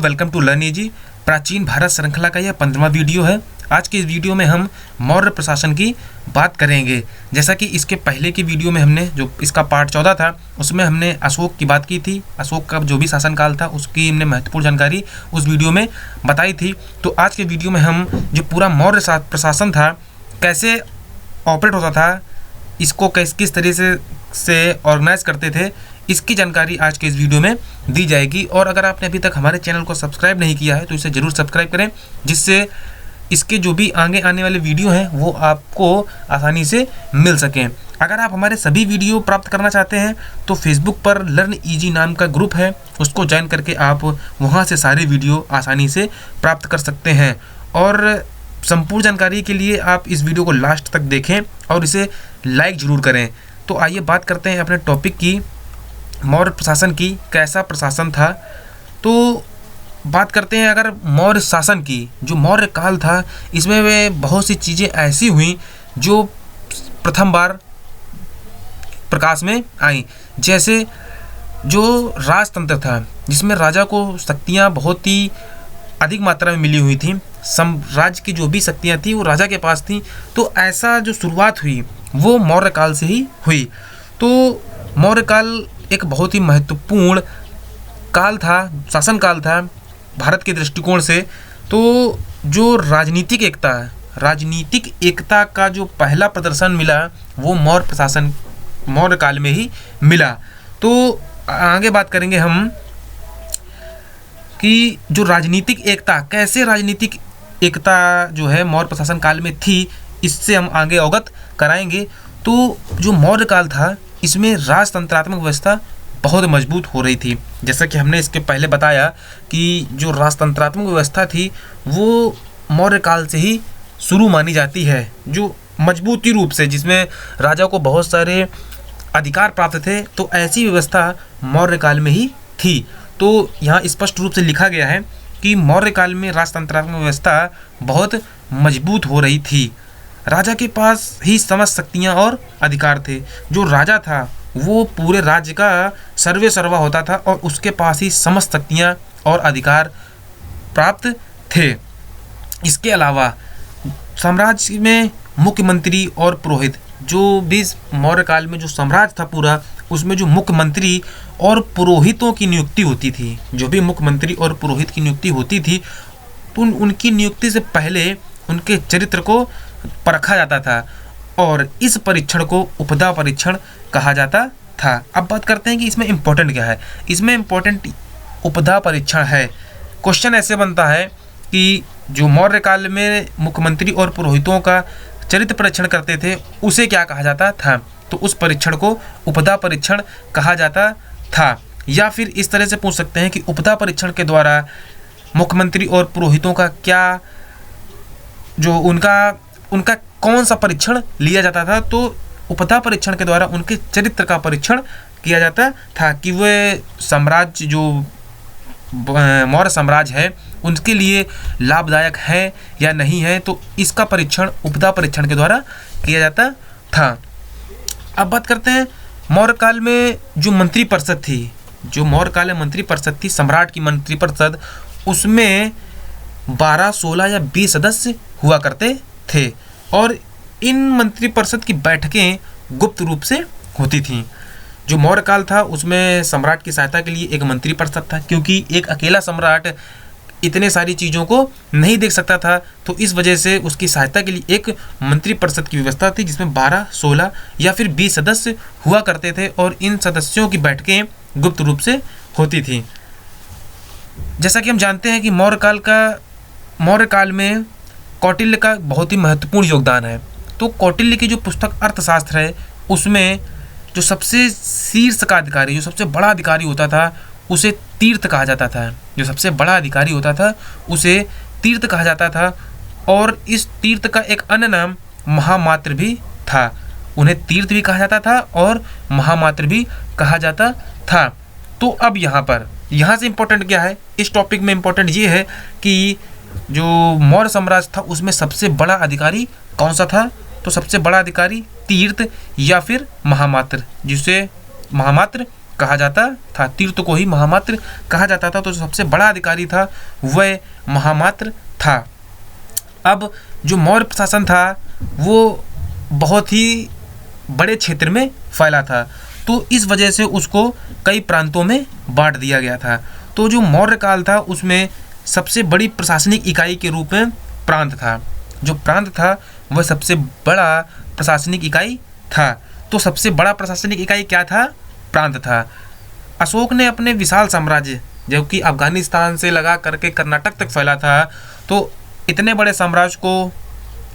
Welcome to learn easy. प्राचीन भारत श्रृंखला का यह 15वां वीडियो है। आज के इस वीडियो में हम मौर्य प्रशासन की बात करेंगे। जैसा कि इसके पहले की वीडियो में हमने जो इसका पार्ट 14 था उसमें हमने अशोक की बात की थी। अशोक का जो भी शासनकाल था उसकी हमने महत्वपूर्ण जानकारी उस वीडियो में बताई थी। तो आज के वीडियो में हम जो पूरा मौर्य प्रशासन था, कैसे ऑपरेट होता था, इसको किस तरीके से ऑर्गेनाइज करते थे, इसकी जानकारी आज के इस वीडियो में दी जाएगी। और अगर आपने अभी तक हमारे चैनल को सब्सक्राइब नहीं किया है तो इसे ज़रूर सब्सक्राइब करें, जिससे इसके जो भी आगे आने वाले वीडियो हैं वो आपको आसानी से मिल सकें। अगर आप हमारे सभी वीडियो प्राप्त करना चाहते हैं तो फेसबुक पर लर्न इजी नाम का ग्रुप है, उसको ज्वाइन करके आप वहाँ से सारे वीडियो आसानी से प्राप्त कर सकते हैं। और संपूर्ण जानकारी के लिए आप इस वीडियो को लास्ट तक देखें और इसे लाइक ज़रूर करें। तो आइए बात करते हैं अपने टॉपिक की, मौर्य प्रशासन की। कैसा प्रशासन था, तो बात करते हैं अगर मौर्य शासन की। जो मौर्य काल था इसमें वे बहुत सी चीज़ें ऐसी हुई जो प्रथम बार प्रकाश में आई। जैसे जो राजतंत्र था जिसमें राजा को शक्तियाँ बहुत ही अधिक मात्रा में मिली हुई थी, साम्राज्य की जो भी शक्तियाँ थी वो राजा के पास थी। तो ऐसा जो शुरुआत हुई वो मौर्य काल से ही हुई। तो मौर्य काल एक बहुत ही महत्वपूर्ण काल था, शासन काल था भारत के दृष्टिकोण से। तो जो राजनीतिक एकता का जो पहला प्रदर्शन मिला वो मौर्य काल में ही मिला। तो आगे बात करेंगे हम कि जो राजनीतिक एकता, कैसे राजनीतिक एकता जो है मौर्य प्रशासन काल में थी, इससे हम आगे अवगत कराएंगे। तो जो मौर्य काल था इसमें राजतंत्रात्मक व्यवस्था बहुत मजबूत हो रही थी। जैसा कि हमने इसके पहले बताया कि जो राजतंत्रात्मक व्यवस्था थी वो मौर्य काल से ही शुरू मानी जाती है, जो मजबूती रूप से, जिसमें राजा को बहुत सारे अधिकार प्राप्त थे। तो ऐसी व्यवस्था मौर्य काल में ही थी। तो यहाँ स्पष्ट रूप से लिखा गया है कि मौर्य काल में राजतंत्रात्मक व्यवस्था बहुत मजबूत हो रही थी। राजा के पास ही समस्त शक्तियाँ और अधिकार थे। जो राजा था वो पूरे राज्य का सर्वे सर्वा होता था और उसके पास ही समस्त शक्तियाँ और अधिकार प्राप्त थे। इसके अलावा साम्राज्य में मुख्यमंत्री और पुरोहित, जो भी मौर्य काल में जो साम्राज्य था पूरा, उसमें जो मुख्यमंत्री और पुरोहितों की नियुक्ति होती थी, जो भी मुख्यमंत्री और पुरोहित की नियुक्ति होती थी, तो उनकी नियुक्ति से पहले उनके चरित्र को परखा जाता था और इस परीक्षण को उपधा परीक्षण कहा जाता था। अब बात करते हैं कि इसमें इम्पोर्टेंट क्या है। इसमें इम्पोर्टेंट उपधा परीक्षण है। क्वेश्चन ऐसे बनता है कि जो मौर्य काल में मुख्यमंत्री और पुरोहितों का चरित्र परीक्षण करते थे उसे क्या कहा जाता था, तो उस परीक्षण को उपधा परीक्षण कहा जाता था। या फिर इस तरह से पूछ सकते हैं कि उपधा परीक्षण के द्वारा मुख्यमंत्री और पुरोहितों का क्या, जो उनका कौन सा परीक्षण लिया जाता था, तो उपधा परीक्षण के द्वारा उनके चरित्र का परीक्षण किया जाता था कि वे साम्राज्य, जो मौर्य साम्राज्य है, उनके लिए लाभदायक है या नहीं है। तो इसका परीक्षण उपधा परीक्षण के द्वारा किया जाता था। अब बात करते हैं मौर्य काल में जो मंत्री परिषद थी, जो मौर्य काल में मंत्री परिषद थी, सम्राट की मंत्री परिषद, उसमें 12, 16 या 20 सदस्य हुआ करते थे और इन मंत्री परिषद की बैठकें गुप्त रूप से होती थीं। जो मौर्य काल था उसमें सम्राट की सहायता के लिए एक मंत्री परिषद था, क्योंकि एक अकेला सम्राट इतने सारी चीज़ों को नहीं देख सकता था। तो इस वजह से उसकी सहायता के लिए एक मंत्री परिषद की व्यवस्था थी जिसमें 12, 16 या फिर 20 सदस्य हुआ करते थे और इन सदस्यों की बैठकें गुप्त रूप से होती थीं। जैसा कि हम जानते हैं कि मौर्य काल में कौटिल्य का बहुत ही महत्वपूर्ण योगदान है। तो कौटिल्य की जो पुस्तक अर्थशास्त्र है उसमें जो सबसे शीर्ष का अधिकारी, जो सबसे बड़ा अधिकारी होता था उसे तीर्थ कहा जाता था। जो सबसे बड़ा अधिकारी होता था उसे तीर्थ कहा जाता था और इस तीर्थ का एक अन्य नाम महामात्र भी था। उन्हें तीर्थ भी कहा जाता था और महामात्र भी कहा जाता था। तो अब यहाँ से इम्पोर्टेंट क्या है, इस टॉपिक में इम्पोर्टेंट ये है कि जो मौर्य साम्राज्य था उसमें सबसे बड़ा अधिकारी कौन सा था, तो सबसे बड़ा अधिकारी तीर्थ या फिर महामात्र, जिसे महामात्र कहा जाता था। तीर्थ को ही महामात्र कहा जाता था। तो जो सबसे बड़ा अधिकारी था वह महामात्र था। अब जो मौर्य प्रशासन था वो बहुत ही बड़े क्षेत्र में फैला था, तो इस वजह से उसको कई प्रांतों में बांट दिया गया था। तो जो मौर्य काल था उसमें सबसे बड़ी प्रशासनिक इकाई के रूप में प्रांत था। जो प्रांत था वह सबसे बड़ा प्रशासनिक इकाई था। तो सबसे बड़ा प्रशासनिक इकाई क्या था? प्रांत था। अशोक ने अपने विशाल साम्राज्य, जो कि अफगानिस्तान से लगा करके कर्नाटक तक फैला था, तो इतने बड़े साम्राज्य को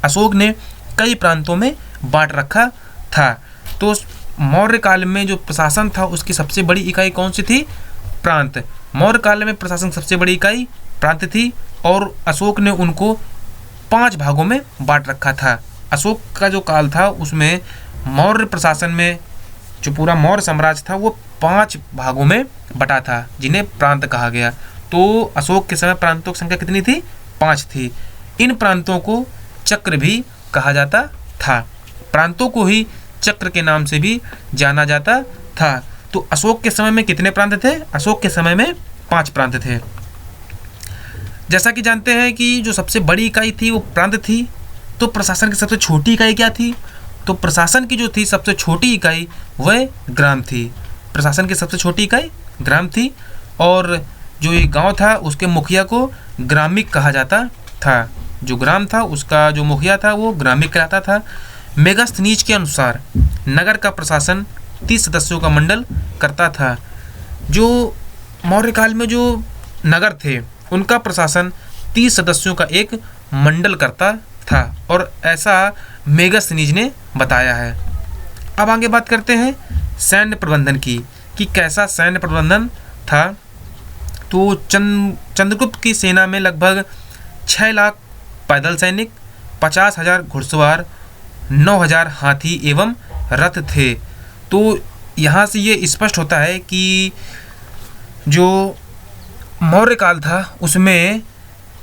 अशोक ने कई प्रांतों में बांट रखा था। तो मौर्य काल में जो प्रशासन था उसकी सबसे बड़ी इकाई कौन सी थी? प्रांत। मौर्य काल में प्रशासन सबसे बड़ी इकाई प्रांत थी और अशोक ने उनको 5 भागों में बांट रखा था। अशोक का जो काल था उसमें मौर्य प्रशासन में जो पूरा मौर्य साम्राज्य था वो 5 भागों में बटा था, जिन्हें प्रांत कहा गया। तो अशोक के समय प्रांतों की संख्या कितनी थी? 5 थी। इन प्रांतों को चक्र भी कहा जाता था। प्रांतों को ही चक्र के नाम से भी जाना जाता था। तो अशोक के समय में कितने प्रांत थे? अशोक के समय में 5 प्रांत थे। जैसा कि जानते हैं कि जो सबसे बड़ी इकाई थी वो प्रांत थी। तो प्रशासन की सबसे छोटी इकाई क्या थी? तो प्रशासन की जो थी सबसे छोटी इकाई वह ग्राम थी। प्रशासन की सबसे छोटी इकाई ग्राम थी और जो ये गांव था उसके मुखिया को ग्रामिक कहा जाता था। जो ग्राम था उसका जो मुखिया था वो ग्रामिक कहलाता था। मेगास्थनीज के अनुसार नगर का प्रशासन 30 सदस्यों का मंडल करता था। जो मौर्य काल में जो नगर थे उनका प्रशासन 30 सदस्यों का एक मंडल करता था और ऐसा मेगास्थनीज ने बताया है। अब आगे बात करते हैं सैन्य प्रबंधन की कि कैसा सैन्य प्रबंधन था। तो चंद्रगुप्त की सेना में लगभग 6 लाख पैदल सैनिक, 50,000 घुड़सवार, 9,000 हाथी एवं रथ थे। तो यहाँ से ये स्पष्ट होता है कि जो मौर्य काल था उसमें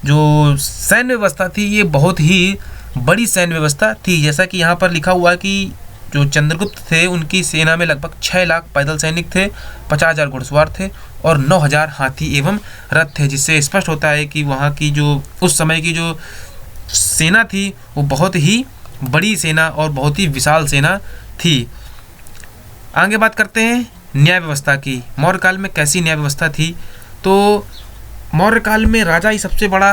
जो सैन्य व्यवस्था थी ये बहुत ही बड़ी सैन्य व्यवस्था थी। जैसा कि यहाँ पर लिखा हुआ है कि जो चंद्रगुप्त थे उनकी सेना में लगभग 6 लाख पैदल सैनिक थे, 50,000 घुड़सवार थे और 9,000 हाथी एवं रथ थे, जिससे स्पष्ट होता है कि वहाँ की जो उस समय की जो सेना थी वो बहुत ही बड़ी सेना और बहुत ही विशाल सेना थी। आगे बात करते हैं न्याय व्यवस्था की। मौर्य काल में कैसी न्याय व्यवस्था थी? तो मौर्य काल में राजा ही सबसे बड़ा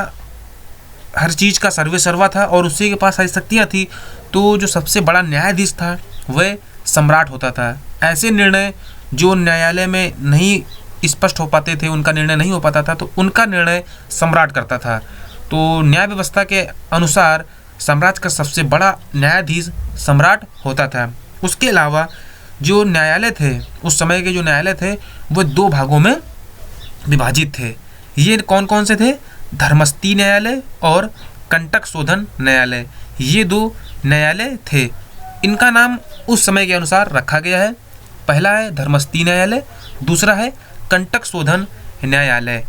हर चीज़ का सर्वे सर्वा था और उसी के पास सारी शक्तियाँ थी। तो जो सबसे बड़ा न्यायाधीश था वह सम्राट होता था। ऐसे निर्णय जो न्यायालय में नहीं स्पष्ट हो पाते थे, उनका निर्णय नहीं हो पाता था, तो उनका निर्णय सम्राट करता था। तो न्याय व्यवस्था के अनुसार साम्राज्य का सबसे बड़ा न्यायाधीश सम्राट होता था। उसके अलावा जो न्यायालय थे उस समय के जो न्यायालय थे वो 2 भागों में विभाजित थे। ये कौन कौन से थे? धर्मस्थी न्यायालय और कंटक शोधन न्यायालय। ये 2 न्यायालय थे। इनका नाम उस समय के अनुसार रखा गया है। पहला है धर्मस्थी न्यायालय, दूसरा है कंटक शोधन न्यायालय।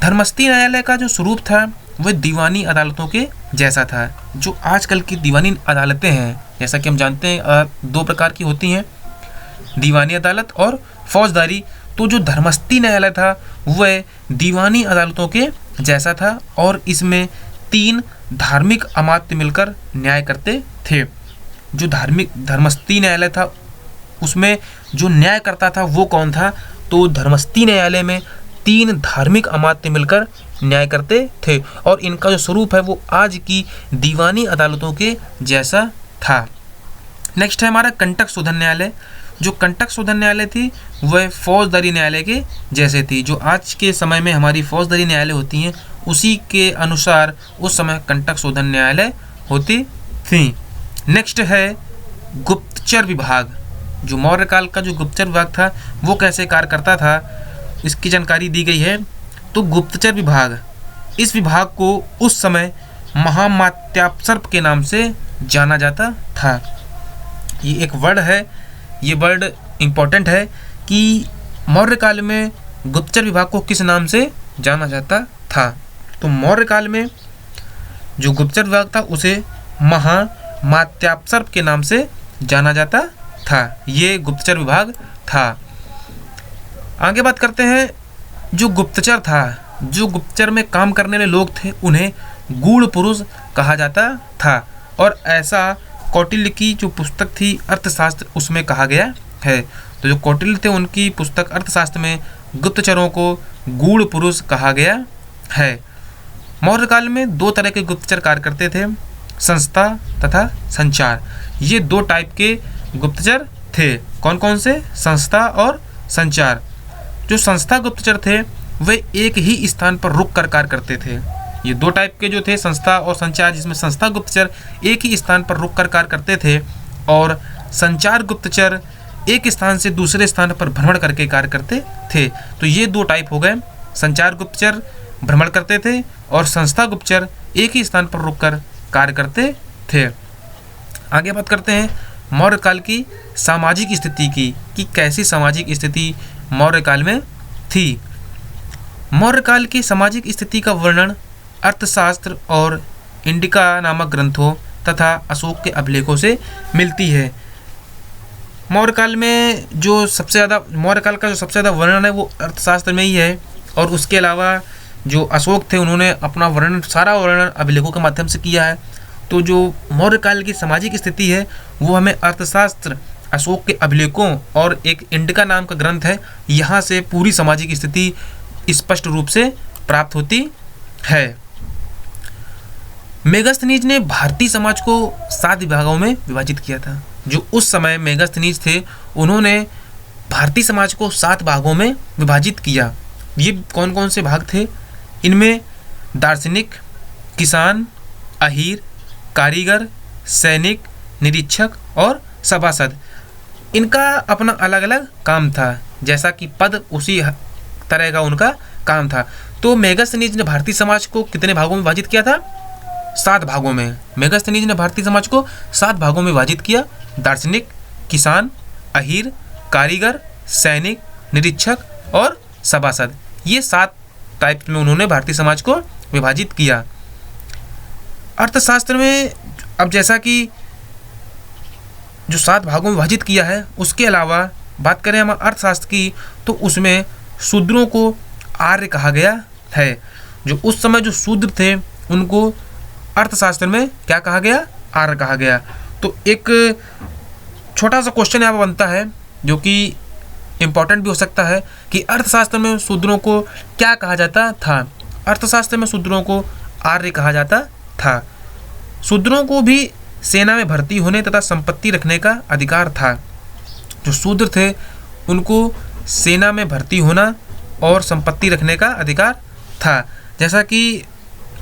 धर्मस्थी न्यायालय का जो स्वरूप था वह दीवानी अदालतों के जैसा था। जो आजकल की दीवानी अदालतें हैं, जैसा कि हम जानते हैं 2 प्रकार की होती हैं, दीवानी अदालत और फौजदारी। तो जो धर्मस्थी न्यायालय था वह दीवानी अदालतों के जैसा था और इसमें 3 धार्मिक अमात्य मिलकर न्याय करते थे। जो धर्मस्थी न्यायालय था उसमें जो न्याय करता था वो कौन था? तो धर्मस्थी न्यायालय में 3 धार्मिक अमात्य मिलकर न्याय करते थे और इनका जो स्वरूप है वो आज की दीवानी अदालतों के जैसा था। नेक्स्ट है हमारा कंटक शोधन न्यायालय। जो कंटक शोधन न्यायालय थी वह फौजदारी न्यायालय के जैसे थी। जो आज के समय में हमारी फौजदारी न्यायालय होती हैं उसी के अनुसार उस समय कंटक शोधन न्यायालय होती थी। नेक्स्ट है गुप्तचर विभाग। जो मौर्य काल का जो गुप्तचर विभाग था वो कैसे कार्य करता था इसकी जानकारी दी गई है। तो गुप्तचर विभाग, इस विभाग को उस समय महामात्यापसर्प के नाम से जाना जाता था। ये एक वर्ड है, ये वर्ड इम्पोर्टेंट है कि मौर्य काल में गुप्तचर विभाग को किस नाम से जाना जाता था। तो मौर्य काल में जो गुप्तचर विभाग था उसे महामात्यापसर्प के नाम से जाना जाता था। ये गुप्तचर विभाग था। आगे बात करते हैं, जो गुप्तचर था, जो गुप्तचर में काम करने वाले लोग थे, उन्हें गूढ़ पुरुष कहा जाता था, और ऐसा कौटिल्य की जो पुस्तक थी अर्थशास्त्र, उसमें कहा गया है। तो जो कौटिल्य थे, उनकी पुस्तक अर्थशास्त्र में गुप्तचरों को गूढ़ पुरुष कहा गया है। मौर्य काल में दो तरह के गुप्तचर कार्य करते थे, संस्था तथा संचार। ये दो टाइप के गुप्तचर थे। कौन कौन से? संस्था और संचार। जो संस्था गुप्तचर थे वे एक ही स्थान पर रुक कर कार्य करते थे। ये दो टाइप के जो थे, संस्था और संचार, जिसमें संस्था गुप्तचर एक ही स्थान पर रुक कर कार्य करते थे और संचार गुप्तचर एक स्थान से दूसरे स्थान पर भ्रमण करके कार्य करते थे। तो ये दो टाइप हो गए, संचार गुप्तचर भ्रमण करते थे और संस्था गुप्तचर एक ही स्थान पर रुककर कार्य करते थे। आगे बात करते हैं मौर्य काल की सामाजिक स्थिति की, कि कैसी सामाजिक स्थिति मौर्य काल में थी। मौर्य काल की सामाजिक स्थिति का वर्णन अर्थशास्त्र और इंडिका नामक ग्रंथों तथा अशोक के अभिलेखों से मिलती है। मौर्य काल में जो सबसे ज़्यादा, मौर्य काल का जो सबसे ज़्यादा वर्णन है वो अर्थशास्त्र में ही है, और उसके अलावा जो अशोक थे उन्होंने अपना वर्णन, सारा वर्णन अभिलेखों के माध्यम से किया है। तो जो मौर्य काल की सामाजिक स्थिति है वो हमें अर्थशास्त्र, अशोक के अभिलेखों और एक इंडिका नाम का ग्रंथ है, यहाँ से पूरी सामाजिक स्थिति स्पष्ट रूप से प्राप्त होती है। मेगास्थनीज ने भारतीय समाज को 7 विभागों में विभाजित किया था। जो उस समय मेगास्थनीज थे उन्होंने भारतीय समाज को 7 भागों में विभाजित किया। ये कौन कौन से भाग थे? इनमें दार्शनिक, किसान, अहीर, कारीगर, सैनिक, निरीक्षक और सभासद, इनका अपना अलग अलग काम था। जैसा कि पद उसी तरह का उनका काम था। तो मेगास्थनीज ने भारतीय समाज को कितने भागों में विभाजित किया था? 7 भागों में। मेगास्थनीज ने भारतीय समाज को 7 भागों में विभाजित किया। दार्शनिक, किसान, अहीर, कारीगर, सैनिक, निरीक्षक और सभासद, ये 7 टाइप में उन्होंने भारतीय समाज को विभाजित किया। अर्थशास्त्र में अब जैसा कि जो 7 भागों में विभाजित किया है, उसके अलावा बात करें हम अर्थशास्त्र की, तो उसमें शूद्रों को आर्य कहा गया है। जो उस समय जो शूद्र थे उनको अर्थशास्त्र में क्या कहा गया? आर्य कहा गया। तो एक छोटा सा क्वेश्चन यहाँ पर बनता है जो कि इम्पॉर्टेंट भी हो सकता है, कि अर्थशास्त्र में शूद्रों को क्या कहा जाता था? अर्थशास्त्र में शूद्रों को आर्य कहा जाता था। शूद्रों को भी सेना में भर्ती होने तथा संपत्ति रखने का अधिकार था। जो शूद्र थे उनको सेना में भर्ती होना और संपत्ति रखने का अधिकार था। जैसा कि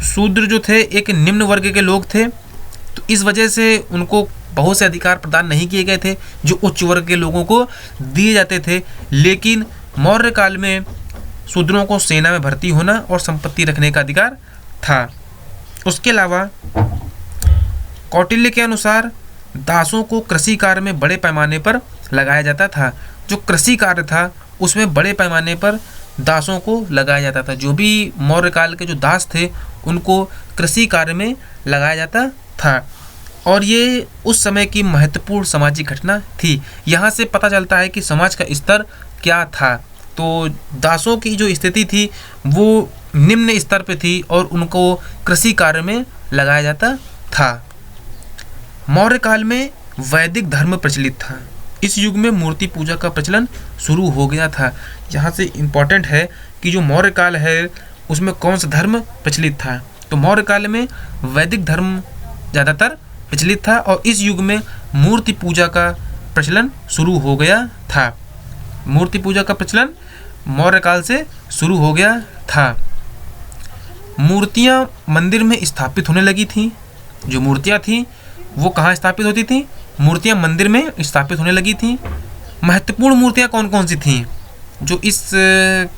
शूद्र जो थे एक निम्न वर्ग के लोग थे, तो इस वजह से उनको बहुत से अधिकार प्रदान नहीं किए गए थे जो उच्च वर्ग के लोगों को दिए जाते थे। लेकिन मौर्य काल में शूद्रों को सेना में भर्ती होना और संपत्ति रखने का अधिकार था। उसके अलावा कौटिल्य के अनुसार दासों को कृषि कार्य में बड़े पैमाने पर लगाया जाता था। जो कृषि कार्य था उसमें बड़े पैमाने पर दासों को लगाया जाता था। जो भी मौर्य काल के जो दास थे उनको कृषि कार्य में लगाया जाता था, और ये उस समय की महत्वपूर्ण सामाजिक घटना थी। यहाँ से पता चलता है कि समाज का स्तर क्या था। तो दासों की जो स्थिति थी वो निम्न स्तर पे थी और उनको कृषि कार्य में लगाया जाता था। मौर्य काल में वैदिक धर्म प्रचलित था। इस युग में मूर्ति पूजा का प्रचलन शुरू हो गया था। यहाँ से इम्पॉर्टेंट है कि जो मौर्य काल है उसमें कौन सा धर्म प्रचलित था। तो मौर्य काल में वैदिक धर्म ज़्यादातर प्रचलित था और इस युग में मूर्ति पूजा का प्रचलन शुरू हो गया था। मूर्ति पूजा का प्रचलन मौर्य काल से शुरू हो गया था। मूर्तियाँ मंदिर में स्थापित होने लगी थीं। जो मूर्तियाँ थीं वो कहाँ स्थापित होती थीं? मूर्तियाँ मंदिर में स्थापित होने लगी थीं। महत्वपूर्ण मूर्तियाँ कौन कौन सी थीं? जो इस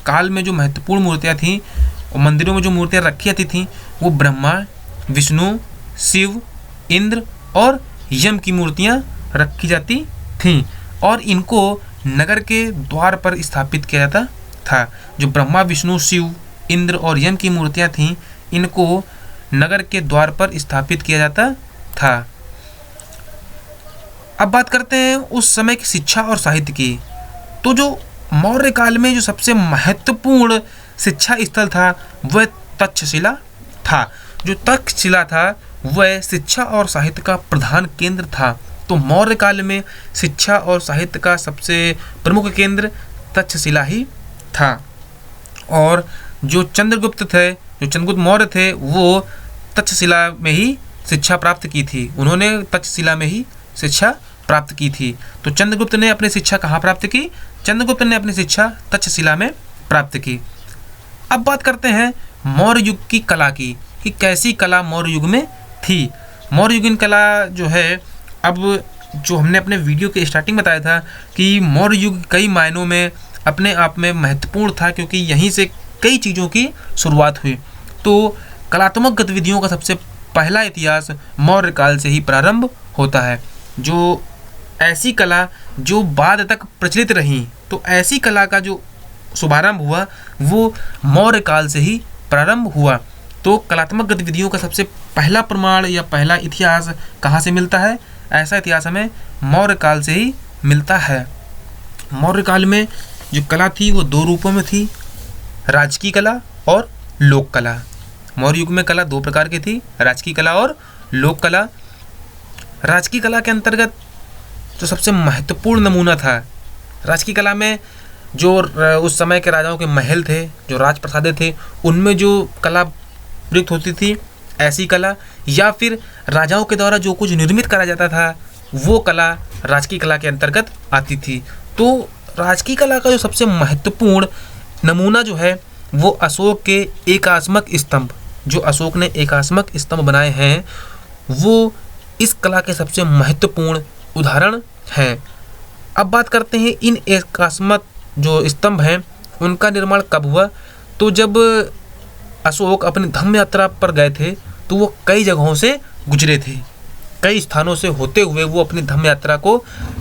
काल में जो महत्वपूर्ण मूर्तियाँ थीं और मंदिरों में जो मूर्तियाँ रखी जाती थीं वो ब्रह्मा, विष्णु, शिव, इंद्र और यम की मूर्तियाँ रखी जाती थीं और इनको नगर के द्वार पर स्थापित किया जाता था। जो ब्रह्मा, विष्णु, शिव, इंद्र और यम की मूर्तियाँ थीं इनको नगर के द्वार पर स्थापित किया जाता था। अब बात करते हैं उस समय की शिक्षा और साहित्य की। तो जो मौर्य काल में जो सबसे महत्वपूर्ण शिक्षा स्थल था वह तक्षशिला था। जो तक्षशिला था वह शिक्षा और साहित्य का प्रधान केंद्र था। तो मौर्य काल में शिक्षा और साहित्य का सबसे प्रमुख केंद्र तक्षशिला ही था। और जो चंद्रगुप्त मौर्य थे वो तक्षशिला में ही शिक्षा प्राप्त की थी। उन्होंने तक्षशिला में ही शिक्षा प्राप्त की थी। तो चंद्रगुप्त ने अपनी शिक्षा कहाँ प्राप्त की? चंद्रगुप्त ने अपनी शिक्षा तक्षशिला में प्राप्त की। अब बात करते हैं मौर्य युग की कला की कि कैसी कला मौर्य युग में थी। मौर्य युगीन कला जो है, अब जो हमने अपने वीडियो के स्टार्टिंग बताया था कि मौर्य युग कई मायनों में अपने आप में महत्वपूर्ण था, क्योंकि यहीं से कई चीज़ों की शुरुआत हुई। तो कलात्मक गतिविधियों का सबसे पहला इतिहास मौर्य काल से ही प्रारंभ होता है। जो ऐसी कला जो बाद तक प्रचलित रही, तो ऐसी कला का जो शुभारंभ हुआ वो मौर्य काल से ही प्रारंभ हुआ। तो कलात्मक गतिविधियों का सबसे पहला प्रमाण या पहला इतिहास कहाँ से मिलता है? ऐसा इतिहास हमें मौर्य काल से ही मिलता है। मौर्य काल में जो कला थी वो दो रूपों में थी, राजकीय कला और लोक कला। मौर्य युग में कला दो प्रकार की थी, राजकीय कला और लोक कला। राजकीय कला के अंतर्गत जो सबसे महत्वपूर्ण नमूना था, राजकीय कला में जो उस समय के राजाओं के महल थे, जो राजप्रासादें थे, उनमें जो कला प्रयुक्त होती थी, ऐसी कला, या फिर राजाओं के द्वारा जो कुछ निर्मित करा जाता था वो कला राजकीय कला के अंतर्गत आती थी। तो राजकीय कला का जो सबसे महत्वपूर्ण नमूना जो है वो अशोक के एकात्मक स्तंभ, जो अशोक ने एकात्मक स्तंभ बनाए हैं, वो इस कला के सबसे महत्वपूर्ण उदाहरण हैं। अब बात करते हैं इन एकात्मक जो स्तंभ हैं उनका निर्माण कब हुआ। तो जब अशोक अपनी धम्म यात्रा पर गए थे तो वो कई जगहों से गुजरे थे, कई स्थानों से होते हुए वो अपनी धम्म यात्रा को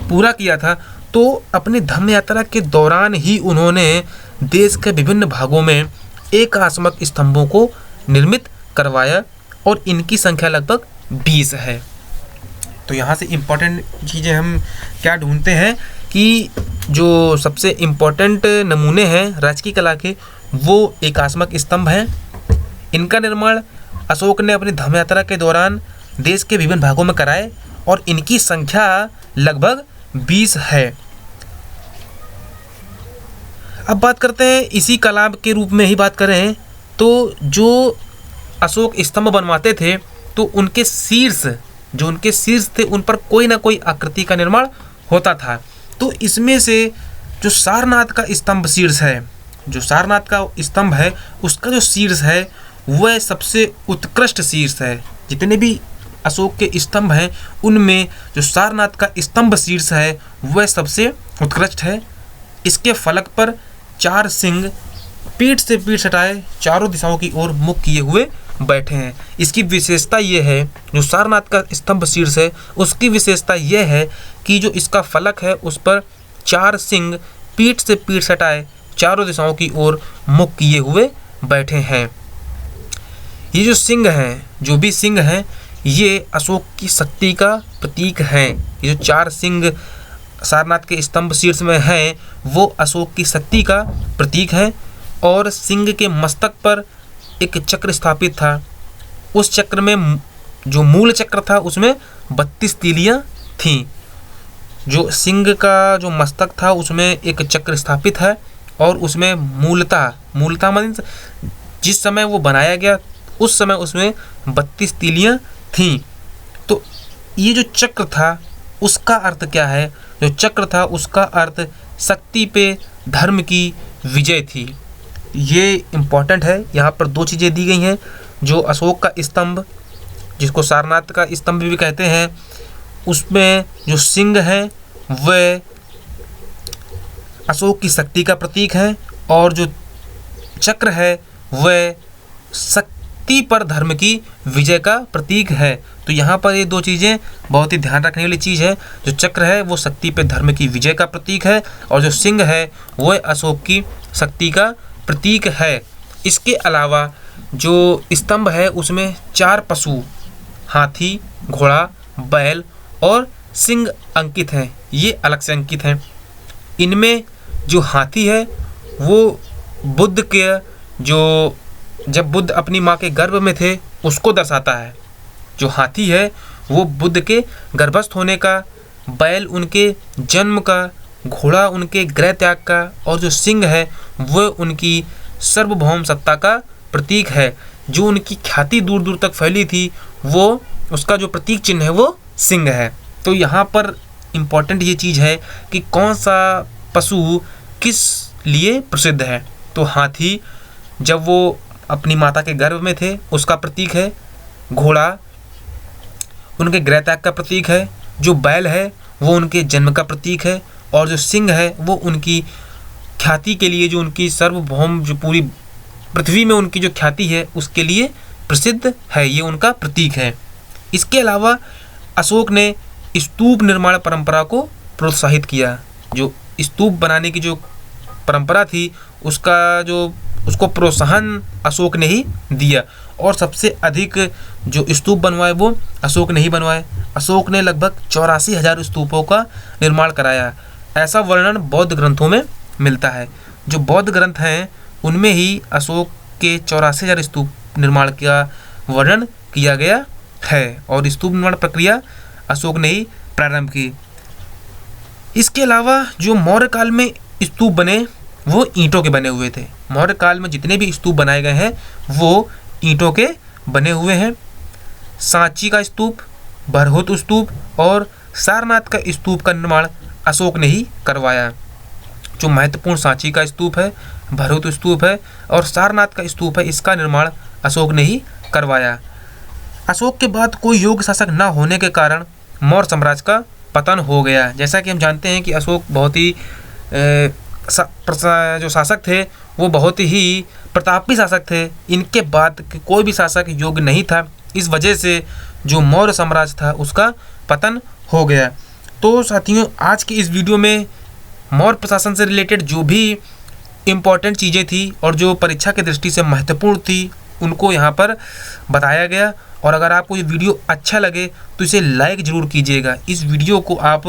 पूरा किया था। तो अपनी धम्म यात्रा के दौरान ही उन्होंने देश के विभिन्न भागों में एकात्मक स्तंभों को निर्मित करवाया और इनकी संख्या लगभग 20 है। तो यहाँ से इम्पोर्टेंट चीज़ें हम क्या ढूंढते हैं कि जो सबसे इम्पोर्टेंट नमूने हैं राजकीय कला के वो एकात्मक स्तंभ हैं। इनका निर्माण अशोक ने अपनी धम्म यात्रा के दौरान देश के विभिन्न भागों में कराए और इनकी संख्या लगभग 20 है। अब बात करते हैं इसी कला के रूप में ही बात करें तो जो अशोक स्तंभ बनवाते थे तो उनके शीर्ष थे उन पर कोई ना कोई आकृति का निर्माण होता था। तो इसमें से जो सारनाथ का स्तंभ शीर्ष है, जो सारनाथ का स्तंभ है उसका जो शीर्ष है वह सबसे उत्कृष्ट शीर्ष है। जितने भी अशोक के स्तंभ हैं उनमें जो सारनाथ का स्तंभ शीर्ष है वह सबसे उत्कृष्ट है। इसके फलक पर 4 सिंह पीठ से पीठ सटाए चारों दिशाओं की ओर मुख किए हुए बैठे हैं। इसकी विशेषता यह है, जो सारनाथ का स्तंभ शीर्ष है उसकी विशेषता यह है कि जो इसका फलक है उस पर 4 सिंह पीठ से पीठ सटाए चारों दिशाओं की ओर मुख किए हुए बैठे हैं। ये जो सिंह हैं, जो भी सिंह हैं, ये अशोक की शक्ति का प्रतीक हैं। ये जो 4 सिंह सारनाथ के स्तंभ शीर्ष में हैं वो अशोक की शक्ति का प्रतीक है। और सिंह के मस्तक पर एक चक्र स्थापित था। उस चक्र में जो मूल चक्र था उसमें 32 तीलियां थीं। जो सिंह का जो मस्तक था उसमें एक चक्र स्थापित है और उसमें मूलता मीन्स जिस समय वो बनाया गया उस समय उसमें 32 तीलियां थीं। तो ये जो चक्र था उसका अर्थ क्या है? जो चक्र था उसका अर्थ शक्ति पे धर्म की विजय थी। ये इम्पॉर्टेंट है। यहाँ पर 2 चीज़ें दी गई हैं। जो अशोक का स्तंभ, जिसको सारनाथ का स्तंभ भी कहते हैं, उसमें जो सिंह है वह अशोक की शक्ति का प्रतीक है और जो चक्र है वह शक्ति पर धर्म की विजय का प्रतीक है। तो यहाँ पर ये 2 चीज़ें बहुत ही ध्यान रखने वाली चीज़ है। जो चक्र है वो शक्ति पे धर्म की विजय का प्रतीक है और जो सिंह है वह अशोक की शक्ति का प्रतीक है। इसके अलावा जो स्तंभ है उसमें 4 पशु, हाथी, घोड़ा, बैल और सिंह अंकित हैं। ये अलग से अंकित हैं। इनमें जो हाथी है वो बुद्ध के जो जब बुद्ध अपनी माँ के गर्भ में थे उसको दर्शाता है। जो हाथी है वो बुद्ध के गर्भस्थ होने का, बैल उनके जन्म का, घोड़ा उनके गृह त्याग का और जो सिंह है वो उनकी सार्वभौम सत्ता का प्रतीक है। जो उनकी ख्याति दूर दूर तक फैली थी वो उसका जो प्रतीक चिन्ह है वो सिंह है। तो यहाँ पर इम्पॉर्टेंट ये चीज़ है कि कौन सा पशु किस लिए प्रसिद्ध है। तो हाथी जब वो अपनी माता के गर्भ में थे उसका प्रतीक है, घोड़ा उनके गृह त्याग का प्रतीक है, जो बैल है वो उनके जन्म का प्रतीक है और जो सिंह है वो उनकी ख्याति के लिए, जो उनकी सार्वभौम जो पूरी पृथ्वी में उनकी जो ख्याति है उसके लिए प्रसिद्ध है, ये उनका प्रतीक है। इसके अलावा अशोक ने स्तूप निर्माण परंपरा को प्रोत्साहित किया। जो स्तूप बनाने की जो परंपरा थी उसको प्रोत्साहन अशोक ने ही दिया और सबसे अधिक जो स्तूप बनवाए वो अशोक ने ही बनवाए। अशोक ने लगभग 84,000 स्तूपों का निर्माण कराया। ऐसा वर्णन बौद्ध ग्रंथों में मिलता है। जो बौद्ध ग्रंथ हैं उनमें ही अशोक के 84,000 स्तूप निर्माण का वर्णन किया गया है और स्तूप निर्माण प्रक्रिया अशोक ने ही प्रारंभ की। इसके अलावा जो मौर्य काल में स्तूप बने वो ईंटों के बने हुए थे। मौर्य काल में जितने भी स्तूप बनाए गए हैं वो ईंटों के बने हुए हैं। सांची का स्तूप, बरहुत स्तूप और सारनाथ का स्तूप का निर्माण अशोक ने ही करवाया। जो महत्वपूर्ण सांची का स्तूप है, बरहुत स्तूप है और सारनाथ का स्तूप है, इसका निर्माण अशोक ने ही करवाया। अशोक के बाद कोई योग्य शासक न होने के कारण मौर्य साम्राज्य का पतन हो गया। जैसा कि हम जानते हैं कि अशोक बहुत ही जो शासक थे वो बहुत ही प्रतापी शासक थे। इनके बाद कोई भी शासक योग्य नहीं था। इस वजह से जो मौर्य साम्राज्य था उसका पतन हो गया। तो साथियों, आज की इस वीडियो में मौर्य प्रशासन से रिलेटेड जो भी इम्पोर्टेंट चीज़ें थी और जो परीक्षा की दृष्टि से महत्वपूर्ण थी उनको यहाँ पर बताया गया। और अगर आपको ये वीडियो अच्छा लगे तो इसे लाइक ज़रूर कीजिएगा। इस वीडियो को आप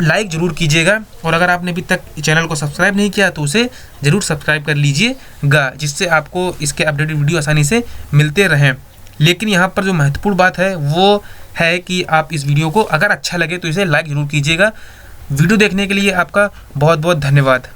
लाइक ज़रूर कीजिएगा और अगर आपने अभी तक चैनल को सब्सक्राइब नहीं किया तो उसे ज़रूर सब्सक्राइब कर लीजिएगा, जिससे आपको इसके अपडेटेड वीडियो आसानी से मिलते रहें। लेकिन यहाँ पर जो महत्वपूर्ण बात है वो है कि आप इस वीडियो को अगर अच्छा लगे तो इसे लाइक ज़रूर कीजिएगा। वीडियो देखने के लिए आपका बहुत बहुत धन्यवाद।